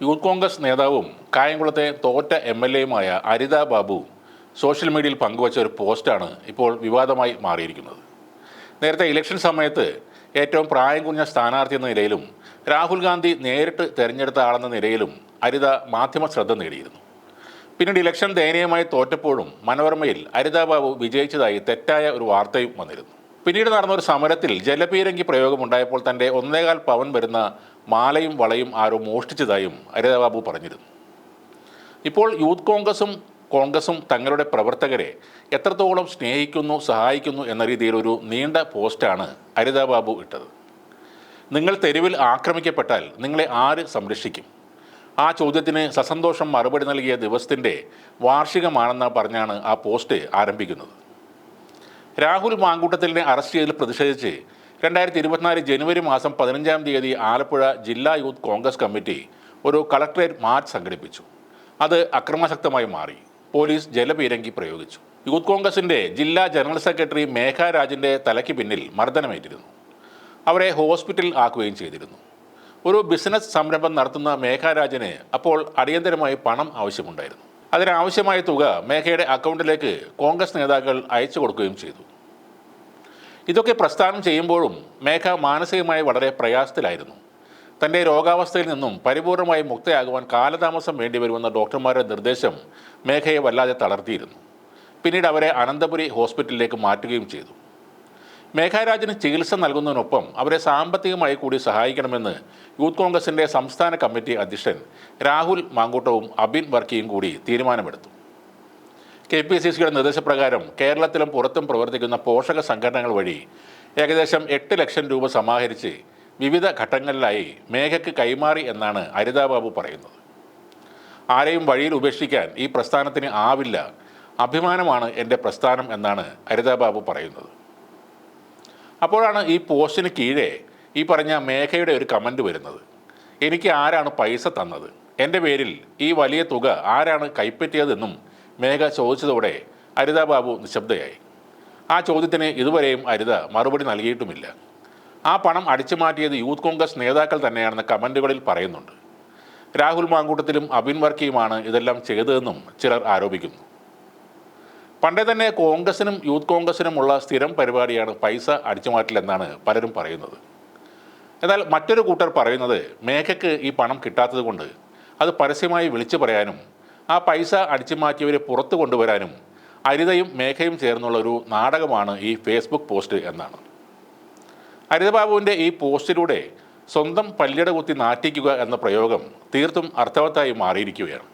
Youth Congress നേതാവും കായംകുളത്തെ തോറ്റ എം.എൽ.എയുമായ Aritha Babu social മീഡിയയിൽ പങ്കുവച്ച ഒരു പോസ്റ്റാണ് ഇപ്പോൾ വിവാദമായി മാറിയിരിക്കുന്നത്. നേരത്തെ ഇലക്ഷൻ സമയത്ത് ഏറ്റവും പ്രായം കുറഞ്ഞ സ്ഥാനാർത്ഥി എന്ന നിലയിലും രാഹുൽ ഗാന്ധി നേരിട്ട് തെരഞ്ഞെടുത്ത ആളെന്ന നിലയിലും അരിത മാധ്യമ ശ്രദ്ധ നേടിയിരുന്നു. പിന്നീട് ഇലക്ഷൻ ദയനീയമായി തോറ്റപ്പോഴും മനോരമയിൽ അരിത ബാബു വിജയിച്ചതായി തെറ്റായ ഒരു വാർത്തയും വന്നിരുന്നു. പിന്നീട് നടന്ന ഒരു സമരത്തിൽ ജലപീരങ്കി പ്രയോഗമുണ്ടായപ്പോൾ തൻ്റെ 1.25 പവൻ വരുന്ന മാലയും വളയും ആരോ മോഷ്ടിച്ചതായും അരിത ബാബു പറഞ്ഞിരുന്നു. ഇപ്പോൾ യൂത്ത് കോൺഗ്രസും തങ്ങളുടെ പ്രവർത്തകരെ എത്രത്തോളം സ്നേഹിക്കുന്നു, സഹായിക്കുന്നു എന്ന രീതിയിൽ ഒരു നീണ്ട പോസ്റ്റാണ് അരിത ബാബു ഇട്ടത്. നിങ്ങൾ തെരുവിൽ ആക്രമിക്കപ്പെട്ടാൽ നിങ്ങളെ ആര് സംരക്ഷിക്കും? ആ ചോദ്യത്തിന് സസന്തോഷം മറുപടി നൽകിയ ദിവസത്തിൻ്റെ വാർഷികമാണെന്ന് പറഞ്ഞാണ് ആ പോസ്റ്റ് ആരംഭിക്കുന്നത്. രാഹുൽ മാങ്കൂട്ടത്തിലിനെ അറസ്റ്റ് ചെയ്തതിൽ പ്രതിഷേധിച്ച് 2024 ജനുവരി മാസം 15-ാം തീയതി ആലപ്പുഴ ജില്ലാ യൂത്ത് കോൺഗ്രസ് കമ്മിറ്റി ഒരു കളക്ടറേറ്റ് മാർച്ച് സംഘടിപ്പിച്ചു. അത് അക്രമാസക്തമായി മാറി. പോലീസ് ജലപീരങ്കി പ്രയോഗിച്ചു. യൂത്ത് കോൺഗ്രസിൻ്റെ ജില്ലാ ജനറൽ സെക്രട്ടറി മേഘ രാജിൻ്റെ തലയ്ക്ക് പിന്നിൽ മർദ്ദനമേറ്റിരുന്നു. അവരെ ഹോസ്പിറ്റലിൽ ആക്കുകയും ചെയ്തിരുന്നു. ഒരു ബിസിനസ് സംരംഭം നടത്തുന്ന മേഘ രാജിന് അപ്പോൾ അടിയന്തരമായി പണം ആവശ്യമുണ്ടായിരുന്നു. അതിനാവശ്യമായ തുക മേഘയുടെ അക്കൗണ്ടിലേക്ക് കോൺഗ്രസ് നേതാക്കൾ അയച്ചു കൊടുക്കുകയും ചെയ്തു. ഇതൊക്കെ പ്രസ്ഥാനം ചെയ്യുമ്പോഴും മേഘ മാനസികമായി വളരെ പ്രയാസത്തിലായിരുന്നു. തൻ്റെ രോഗാവസ്ഥയിൽ നിന്നും പരിപൂർണമായി മുക്തയാകുവാൻ കാലതാമസം വേണ്ടിവരുമെന്ന ഡോക്ടർമാരുടെ നിർദ്ദേശം മേഘയെ വല്ലാതെ തളർത്തിയിരുന്നു. പിന്നീട് അവരെ അനന്തപുരി ഹോസ്പിറ്റലിലേക്ക് മാറ്റുകയും ചെയ്തു. മേഘരാജിന് ചികിത്സ നൽകുന്നതിനൊപ്പം അവരെ സാമ്പത്തികമായി കൂടി സഹായിക്കണമെന്ന് യൂത്ത് കോൺഗ്രസിൻ്റെ സംസ്ഥാന കമ്മിറ്റി അധ്യക്ഷൻ രാഹുൽ മാങ്കൂട്ടവും അബിൻ വർക്കിയും കൂടി തീരുമാനമെടുത്തു. KPCCയുടെ നിർദ്ദേശപ്രകാരം കേരളത്തിലും പുറത്തും പ്രവർത്തിക്കുന്ന പോഷക സംഘടനകൾ വഴി ഏകദേശം 8 ലക്ഷം രൂപ സമാഹരിച്ച് വിവിധ ഘട്ടങ്ങളിലായി മേഘയ്ക്ക് കൈമാറി എന്നാണ് അരിത ബാബു പറയുന്നത്. ആരെയും വഴിയിൽ ഉപേക്ഷിക്കാൻ ഈ പ്രസ്ഥാനത്തിന് ആവില്ല, അഭിമാനമാണ് എൻ്റെ പ്രസ്ഥാനം എന്നാണ് അരിത ബാബു പറയുന്നത്. അപ്പോഴാണ് ഈ പോസ്റ്റിന് കീഴെ ഈ പറഞ്ഞ മേഘയുടെ ഒരു കമൻറ്റ് വരുന്നത്. എനിക്ക് ആരാണ് പൈസ തന്നത്? എൻ്റെ പേരിൽ ഈ വലിയ തുക ആരാണ് കൈപ്പറ്റിയതെന്നും മേഘ ചോദിച്ചതോടെ അരിത ബാബു നിശബ്ദയായി. ആ ചോദ്യത്തിന് ഇതുവരെയും അരിത മറുപടി നൽകിയിട്ടുമില്ല. ആ പണം അടിച്ചു മാറ്റിയത് യൂത്ത് കോൺഗ്രസ് നേതാക്കൾ തന്നെയാണെന്ന് കമൻറ്റുകളിൽ പറയുന്നുണ്ട്. രാഹുൽ മാങ്കൂട്ടത്തിലും അബിൻ വർക്കിയുമാണ് ഇതെല്ലാം ചെയ്തതെന്നും ചിലർ ആരോപിക്കുന്നു. പണ്ടേ തന്നെ കോൺഗ്രസിനും യൂത്ത് കോൺഗ്രസിനുമുള്ള സ്ഥിരം പരിപാടിയാണ് പൈസ അടിച്ചുമാറ്റലെന്നാണ് പലരും പറയുന്നത്. എന്നാൽ മറ്റൊരു കൂട്ടർ പറയുന്നത് മേഘയ്ക്ക് ഈ പണം കിട്ടാത്തത് കൊണ്ട് അത് പരസ്യമായി വിളിച്ചു പറയാനും ആ പൈസ അടിച്ചുമാറ്റിയവരെ പുറത്തു കൊണ്ടുവരാനും അരിതയും മേഘയും ചേർന്നുള്ള ഒരു നാടകമാണ് ഈ ഫേസ്ബുക്ക് പോസ്റ്റ് എന്നാണ്. അരിത ബാബുവിൻ്റെ ഈ പോസ്റ്റിലൂടെ സ്വന്തം പല്ലിട കുത്തി നാറ്റിക്കുക എന്ന പ്രയോഗം തീർത്തും അർത്ഥവത്തായി മാറിയിരിക്കുകയാണ്.